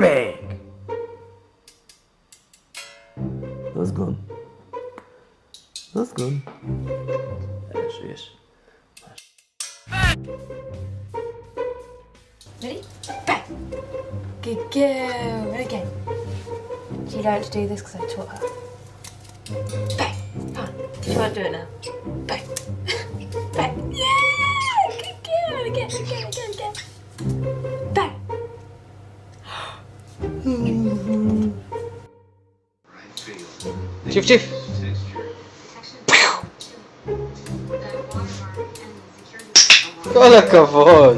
Bang! That's good. That's good. Eso es. Ready? Bang! Good girl. Ready again. She learned to do this because I taught her. Bang! Come on. She won't do it now. Bang! Bang! Yeah! Good girl. Again. Bang! Chief, chief! כל הכבוד!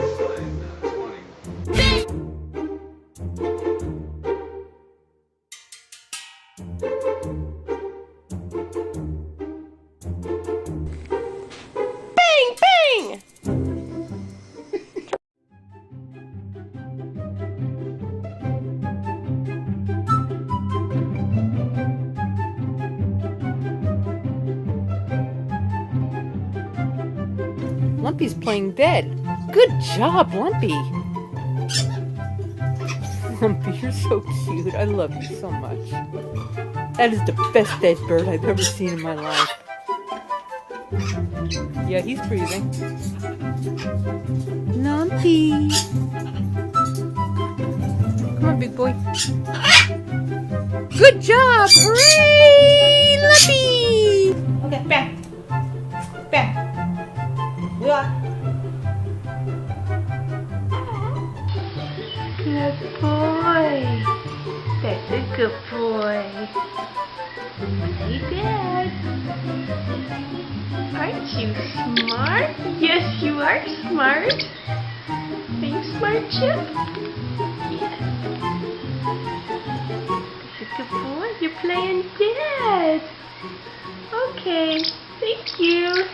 Lumpy's playing dead. Good job, Lumpy. Lumpy, you're so cute. I love you so much. That is the best dead bird I've ever seen in my life. Yeah, he's breathing. Lumpy. Come on, big boy. Good job! Hooray! Lumpy! Okay, bang. Bang. Good. Good boy. That's a good boy. Hey, Dad. Aren't you smart? Yes, you are smart. Are you smart, Chip? Yes. That's a good boy. You're playing dead. Okay. Thank you.